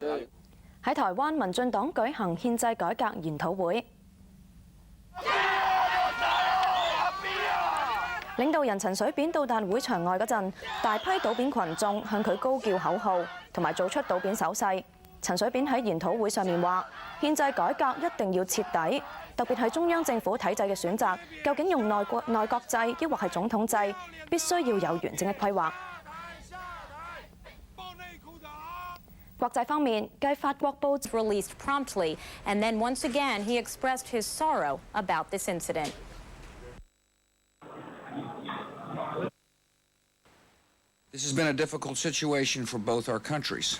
喺台灣，民進黨舉行憲制改革研討會，領導人陳水扁到達會場外嗰陣，大批倒扁群眾向佢高叫口號，同埋做出倒扁手勢。陳水扁喺研討會上面話：憲制改革一定要徹底，特別係中央政府體制嘅選擇，究竟用內閣制抑或係總統制，必須要有完整嘅規劃。國際方面，繼法國報 released promptly, and then once again he expressed his sorrow about this incident. This has been a difficult situation for both our countries.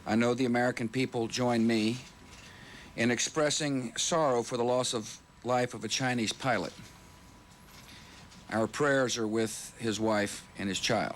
I know the American people join me in expressing sorrow for the loss of life of a Chinese pilot. Our prayers are with his wife and his child.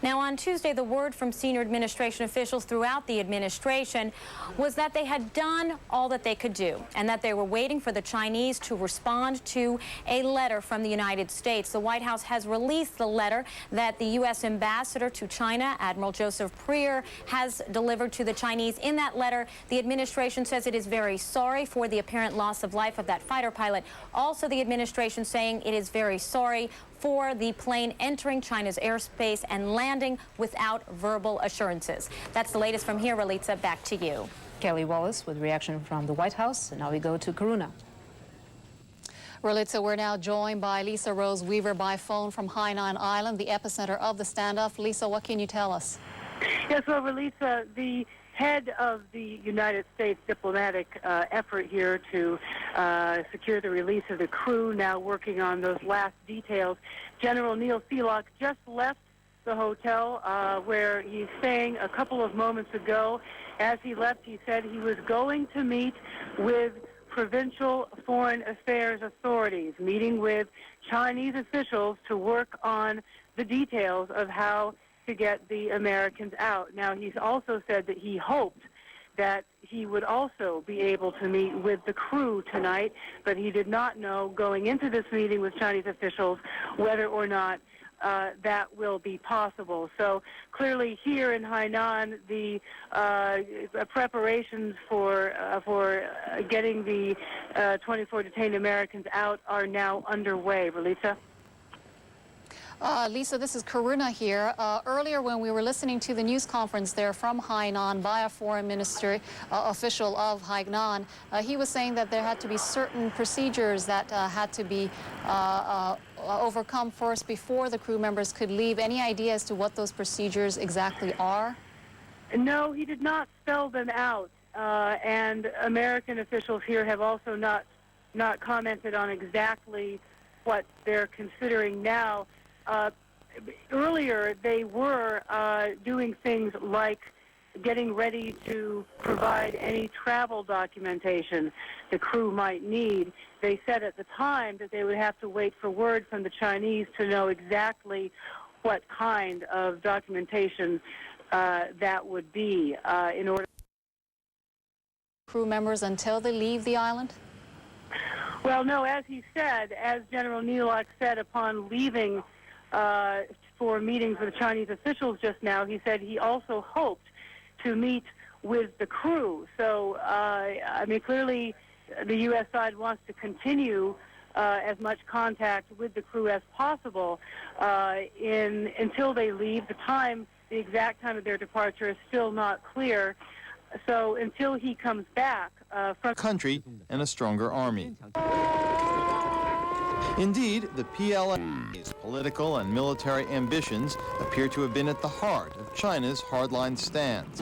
Now, on Tuesday, the word from senior administration officials throughout the administration was that they had done all that they could do and that they were waiting for the Chinese to respond to a letter from the United States. The White House has released the letter that the U.S. ambassador to China, Admiral Joseph Prier, has delivered to the Chinese. In that letter, the administration says it is very sorry for the apparent loss of life of that fighter pilot. Also, the administration saying it is very sorry for the plane entering China's airspace and landing without verbal assurances. That's the latest from here. Relitza, back to you. Kelly Wallace with reaction from the White House. And now we go to Karuna. Relitza, we're now joined by Lisa Rose Weaver by phone from Hainan Island, the epicenter of the standoff. Lisa, what can you tell us? Yes, well, Relitza, the head of the United States diplomatic effort here to secure the release of the crew, now working on those last details. General Neil Seelock just left the hotel where he's staying a couple of moments ago. As he left, he said he was going to meet with provincial foreign affairs authorities, meeting with Chinese officials to work on the details of how to get the Americans out. Now, he's also said that he hoped that he would also be able to meet with the crew tonight, but he did not know going into this meeting with Chinese officials whether or not that will be possible. So clearly here in Hainan, the preparations for getting the 24 detained Americans out are now underway. Relitza? Lisa, this is Karuna here. Earlier when we were listening to the news conference there from Hainan by a foreign ministry official of Hainan, he was saying that there had to be certain procedures that had to be overcome first before the crew members could leave. Any idea as to what those procedures exactly are? No, he did not spell them out. And American officials here have also not commented on exactly what they're considering now. Earlier, they were doing things like getting ready to provide any travel documentation the crew might need. They said at the time that they would have to wait for word from the Chinese to know exactly what kind of documentation that would be in order. Crew members until they leave the island? Well, no, as he said, as General Neelock said upon leaving for meetings with Chinese officials just now, he said he also hoped to meet with the crew. So, I mean, clearly the U.S. side wants to continue as much contact with the crew as possible until they leave. The exact time of their departure is still not clear. So until he comes back from country and a stronger army. Indeed, the PLA's political and military ambitions appear to have been at the heart of China's hardline stance.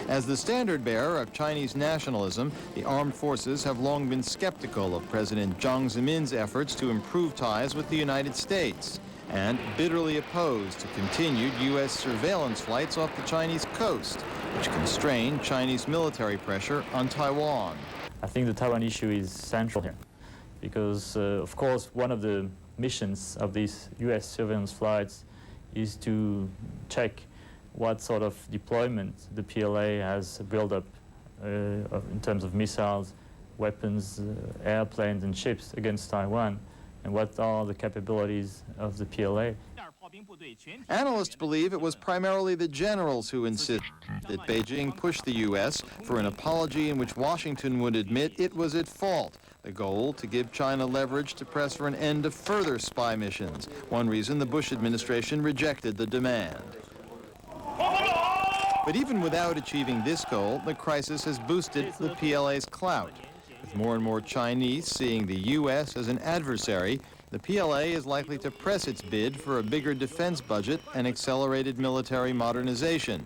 As the standard-bearer of Chinese nationalism, the armed forces have long been skeptical of President Jiang Zemin's efforts to improve ties with the United States and bitterly opposed to continued U.S. surveillance flights off the Chinese coast, which constrain Chinese military pressure on Taiwan. I think the Taiwan issue is central here because, of course, one of the missions of these U.S. surveillance flights is to check what sort of deployment the PLA has built up in terms of missiles, weapons, airplanes and ships against Taiwan, and what are the capabilities of the PLA. Analysts believe it was primarily the generals who insisted that Beijing push the U.S. for an apology in which Washington would admit it was at fault. The goal, to give China leverage to press for an end to further spy missions. One reason the Bush administration rejected the demand. But even without achieving this goal, the crisis has boosted the PLA's clout. With more and more Chinese seeing the U.S. as an adversary, the PLA is likely to press its bid for a bigger defense budget and accelerated military modernization.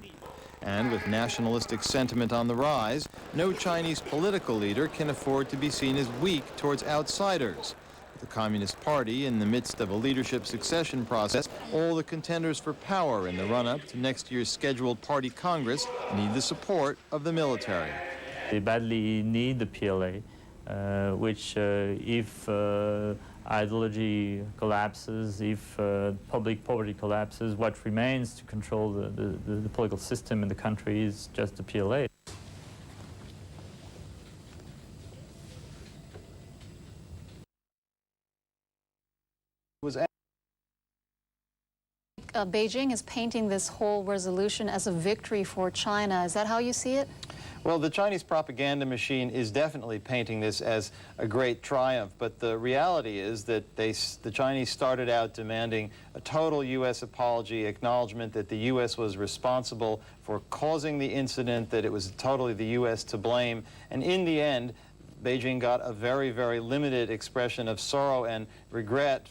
And with nationalistic sentiment on the rise, no Chinese political leader can afford to be seen as weak towards outsiders. With the Communist Party in the midst of a leadership succession process, all the contenders for power in the run-up to next year's scheduled party Congress need the support of the military. They badly need the PLA, which if ideology collapses, if public poverty collapses, what remains to control the political system in the country is just the PLA. Beijing is painting this whole resolution as a victory for China. Is that how you see it? Well, the Chinese propaganda machine is definitely painting this as a great triumph, but the reality is that the Chinese started out demanding a total U.S. apology, acknowledgement that the U.S. was responsible for causing the incident, that it was totally the U.S. to blame, and in the end, Beijing got a very, very limited expression of sorrow and regret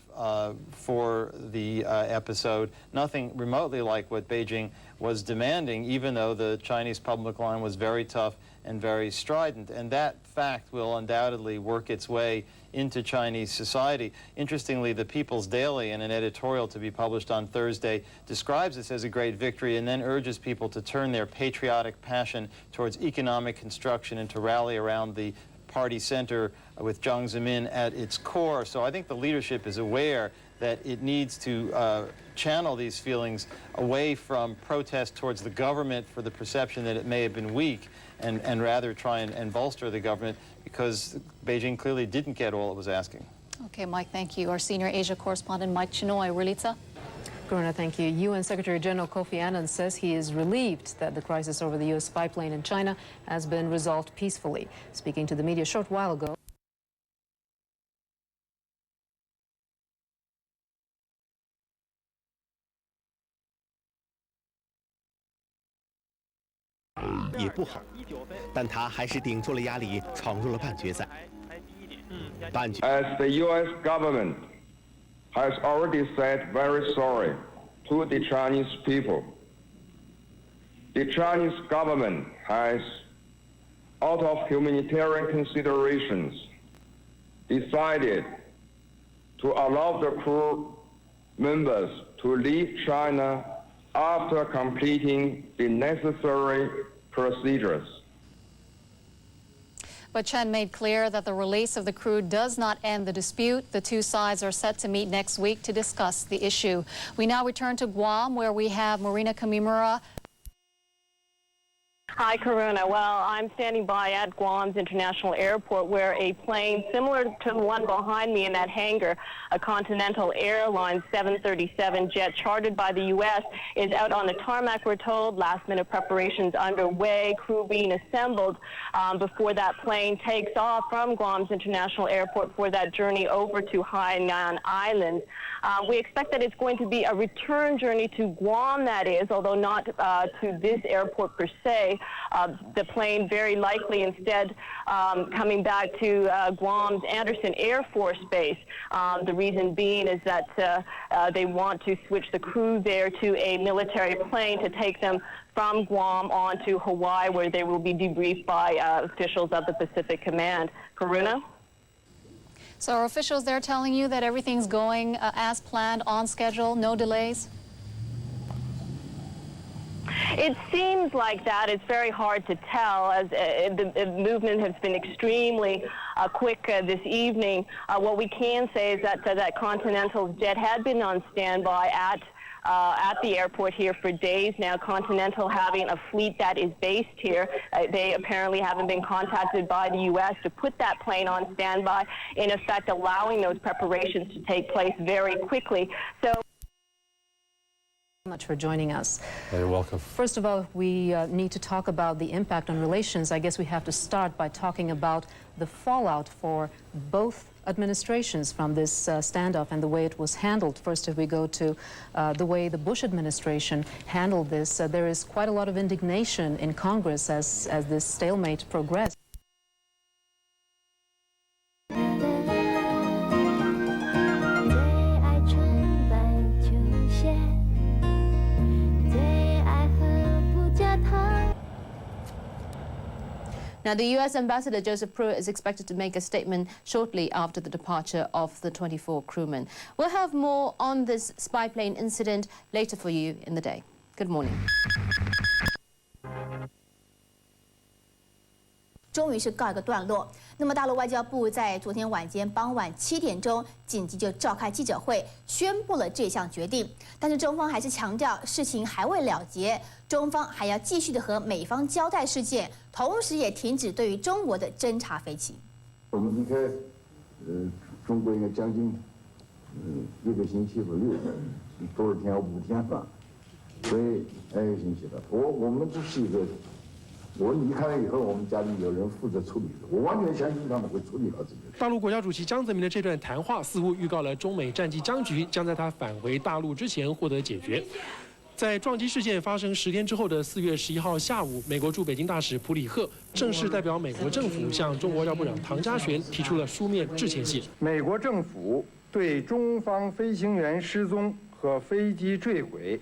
for the episode, nothing remotely like what Beijing was demanding, even though the Chinese public line was very tough and very strident. And that fact will undoubtedly work its way into Chinese society. Interestingly, the People's Daily, in an editorial to be published on Thursday, describes this as a great victory and then urges people to turn their patriotic passion towards economic construction and to rally around the party center with Jiang Zemin at its core. So I think the leadership is aware that it needs to channel these feelings away from protest towards the government for the perception that it may have been weak and rather try and bolster the government, because Beijing clearly didn't get all it was asking. Okay, Mike, thank you. Our senior Asia correspondent, Mike Chinoy. Rulitza? Karuna, thank you. UN Secretary General Kofi Annan says he is relieved that the crisis over the U.S. spy plane in China has been resolved peacefully. Speaking to the media a short while ago,也不好，但他还是顶住了压力，闯入了半决赛。As the U.S. government has already said very sorry to the Chinese people, the Chinese government has, out of humanitarian considerations, decided to allow the crew members to leave China after completing the necessary procedures. But Chen made clear that the release of the crew does not end the dispute. The two sides are set to meet next week to discuss the issue. We now return to Guam, where we have Marina Kamimura. Hi, Karuna. Well, I'm standing by at Guam's International Airport, where a plane similar to the one behind me in that hangar, a Continental Airlines 737 jet chartered by the U.S., is out on the tarmac, we're told. Last-minute preparations underway, crew being assembled before that plane takes off from Guam's International Airport for that journey over to Hainan Island. We expect that it's going to be a return journey to Guam, that is, although not to this airport per se. The plane very likely instead coming back to Guam's Anderson Air Force Base. The reason being is that they want to switch the crew there to a military plane to take them from Guam on to Hawaii, where they will be debriefed by officials of the Pacific Command. Karuna? So are officials there telling you that everything's going as planned, on schedule, no delays? It seems like that. It's very hard to tell, as the movement has been extremely quick this evening. What we can say is that that Continental's jet had been on standby at the airport here for days now. Continental having a fleet that is based here. They apparently haven't been contacted by the U.S. to put that plane on standby, in effect allowing those preparations to take place very quickly. So Much for joining us. You're welcome. First of all, we need to talk about the impact on relations. I guess we have to start by talking about the fallout for both administrations from this standoff and the way it was handled. First, if we go to the way the Bush administration handled this, there is quite a lot of indignation in Congress as this stalemate progressed. Now, the U.S. Ambassador Joseph Pruitt is expected to make a statement shortly after the departure of the 24 crewmen. We'll have more on this spy plane incident later for you in the day. Good morning. 终于是告一个段落。那么，大陆外交部在昨天晚间傍晚7点钟紧急就召开记者会，宣布了这项决定。但是中方还是强调事情还未了结，中方还要继续的和美方交代事件，同时也停止对于中国的侦察飞机。我们离开中国应该将近1个星期左右，多少天5天吧，所以1个星期了。我们这是一个。 我离开了以后，我们家里有人负责处理的，我完全相信他们会处理好这个。大陆国家主席江泽民的这段谈话似乎预告了中美战机僵局将在他返回大陆之前获得解决。在撞击事件发生10天之后的4月11号下午，美国驻北京大使普里赫正式代表美国政府向中国外交部长唐家璇提出了书面致歉信。美国政府对中方飞行员失踪和飞机坠毁，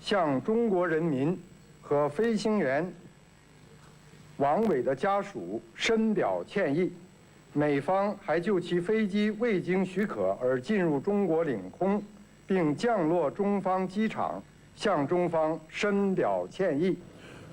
向中国人民和飞行员 王伟的家属深表歉意，美方还就其飞机未经许可而进入中国领空，并降落中方机场，向中方深表歉意。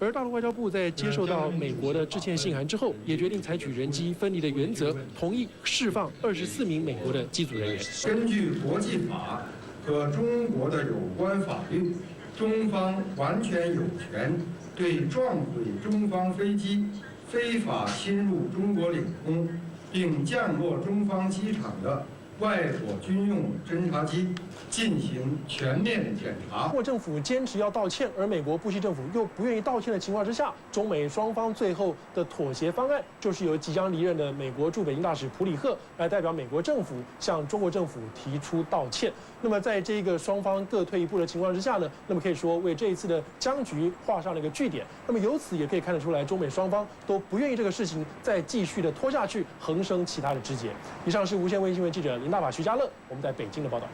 而大陆外交部在接受到美国的致歉信函之后，也决定采取人机分离的原则，同意释放24名美国的机组人员。根据国际法和中国的有关法律，中方完全有权 对撞毁中方飞机、非法侵入中国领空并降落中方机场的外国军用侦察机进行全面检查。中国政府坚持要道歉，而美国布希政府又不愿意道歉的情况之下，中美双方最后的妥协方案就是由即将离任的美国驻北京大使普里赫来代表美国政府向中国政府提出道歉。那么在这个双方各退一步的情况之下呢，那么可以说为这一次的僵局画上了一个句点。那么由此也可以看得出来，中美双方都不愿意这个事情再继续的拖下去，横生其他的枝节。以上是无线卫星新闻记者林大法、徐家乐我们在北京的报道。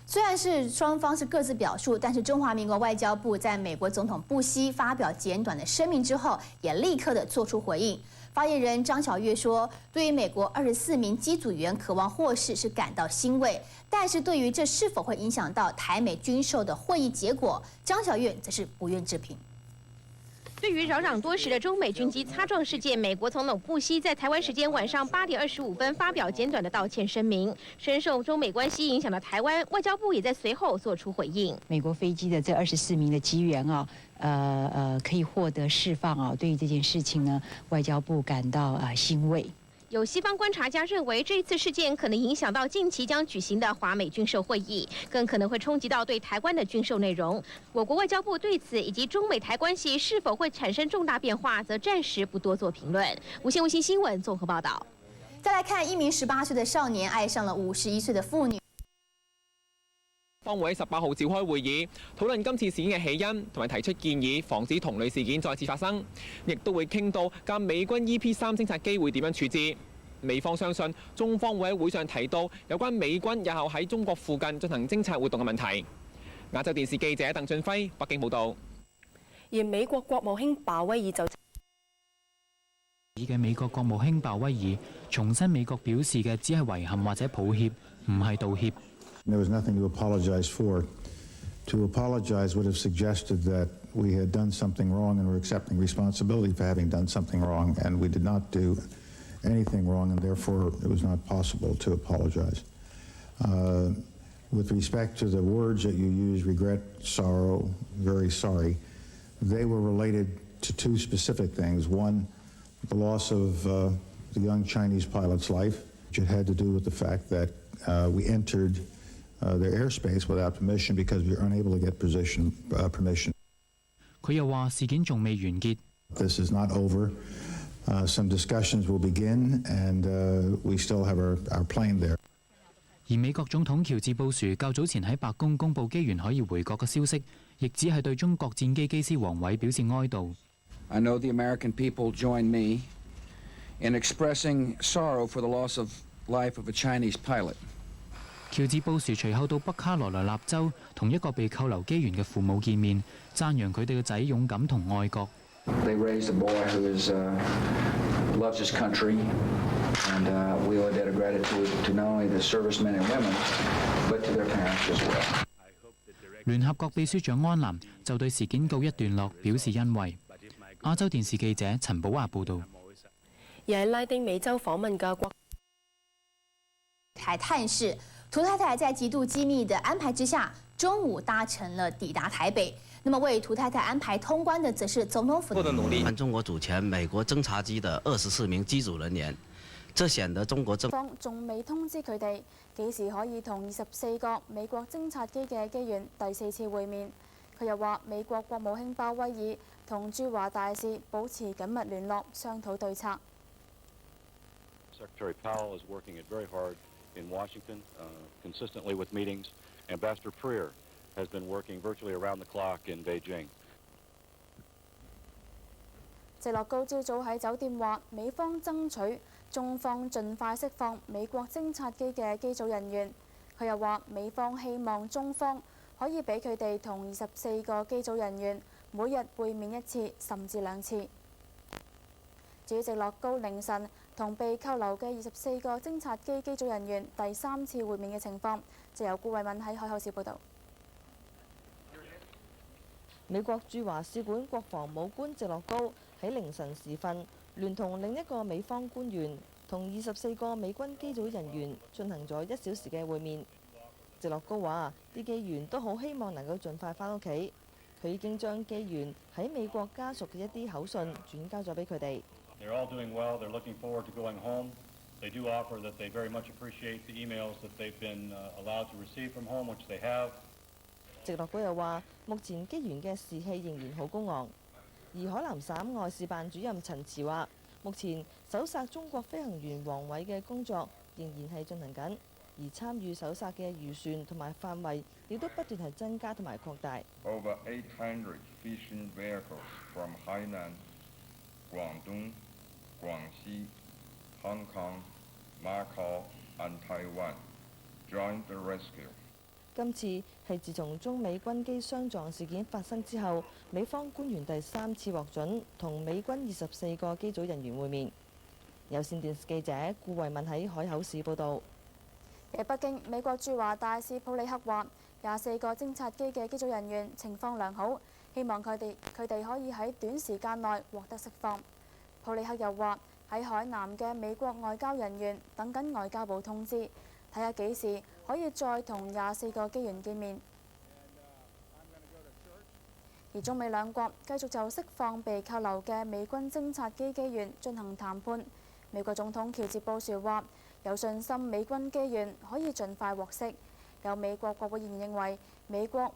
虽然是双方是各自表述，但是中华民国外交部在美国总统布希发表简短的声明之后，也立刻的做出回应。发言人张晓月说，对于美国24名机组员渴望获释是感到欣慰，但是对于这是否会影响到台美军售的会议结果，张晓月则是不愿置评。 对于扰攘多时的中美军机擦撞事件，美国总统布希在台湾时间晚上8点25分发表简短的道歉声明。深受中美关系影响的台湾外交部也在随后做出回应。美国飞机的这24名的机员啊，可以获得释放啊，对于这件事情呢，外交部感到欣慰。 有西方观察家认为，这一次事件可能影响到近期将举行的华美军售会议，更可能会冲击到对台湾的军售内容。我国外交部对此以及中美台关系是否会产生重大变化，则暂时不多做评论。无线卫星新闻综合报道。再来看一名18岁的少年爱上了51岁的婦女。 方會喺18號召開會議，討論今次事件嘅起因，同埋提出建議，防止同類事件再次發生。亦都會傾到鑑美軍 EP3偵察機會點樣處置。美方相信中方會喺會上提到有關美軍日後喺中國附近進行偵察活動嘅問題。亞洲電視記者鄧俊輝北京報導。而美國國務卿鮑威爾就嘅美國國務卿鮑威爾重申美國表示嘅只係遺憾或者抱歉，唔係道歉。 There was nothing to apologize for. To apologize would have suggested that we had done something wrong and were accepting responsibility for having done something wrong, and we did not do anything wrong, and therefore it was not possible to apologize. With respect to the words that you used, regret, sorrow, very sorry, they were related to two specific things. One, the loss of the young Chinese pilot's life, which had to do with the fact that we entered their airspace without permission because we were unable to get permission. 佢又話事件仲未完結。This is not over. Some discussions will begin, and we still have our plane there. 而美國總統喬治布殊較早前喺白宮公布機員可以回國嘅消息，亦只係對中國戰機機師王偉表示哀悼。I know the American people join me in expressing sorrow for the loss of life of a Chinese pilot. 喬治布殊隨後到北卡羅來納州同一個被扣留機員嘅父母見面，讚揚佢哋嘅仔勇敢同愛國。They raised a boy who loves his country, and we owe a debt of gratitude to not only the servicemen and women, but to their parents as well. 聯合國秘書長安南就對事件告一段落表示欣慰。亞洲電視記者陳寶華報導。而喺拉丁美洲訪問嘅國台探视，涂太太在极度机密的安排之下，中午搭乘了抵达台北。那么为涂太太安排通关的，则是总统府的努力。按中国主权美国侦察機的24名機組人員，這顯得中國方仲未通知佢哋幾時可以同24個美國偵察機嘅機員第4次會面。佢又話，美國國務卿鮑威爾同駐華大使保持緊密聯絡，商討對策。Secretary Powell is working it very hard in Washington, consistently with meetings. Ambassador Freer has been working virtually around the clock in Beijing. 謝洛高朝早喺酒店話，美方爭取中方盡快釋放美國偵察機嘅機組人員。佢又話，美方希望中方可以俾佢哋同24個機組人員每日會面1次，甚至2次。至於謝洛高凌晨同被扣留嘅24個偵察機機組人員第3次會面嘅情況，就由顧慧敏喺海口市報導。美國駐華使館國防武官謝洛高喺凌晨時分，聯同另一個美方官員同24個美軍機組人員進行咗1小時嘅會面。謝洛高話：啲機員都好希望能夠盡快返屋企。佢已經將機員喺美國家屬嘅一啲口信轉交咗俾佢哋。They're all doing well. They're looking forward to going home. They do offer that they very much appreciate the emails that they've been allowed to receive from home, which they have. 謝洛高又話：目前機員嘅士氣仍然好高昂。而海南省外事辦主任陳池話：目前搜殺中國飛行員王偉嘅工作仍然係進行緊，而參與搜殺嘅漁船同埋範圍亦都不斷係增加同埋擴大。Over 800 fishing vehicles from Hainan, Guangdong, Guangxi, Hong Kong, Macau, and Taiwan joined the rescue. 今次係自從中美軍機相撞事件發生之後，美方官員第3次獲准同美軍24個機組人員會面。有線電視記者顧慧敏喺海口市報導。喺北京，美國駐華大使普里克話：24個偵察機嘅機組人員情況良好，希望佢哋可以喺短時間內獲得釋放。普里克又話：喺海南嘅美國外交人員等緊外交部通知，睇下幾時可以再同24個機員見面。而中美兩國繼續就釋放被扣留嘅美軍偵察機機員進行談判。美國總統喬治布殊話：有信心美軍機員可以盡快獲釋。有美國國會議員認為美國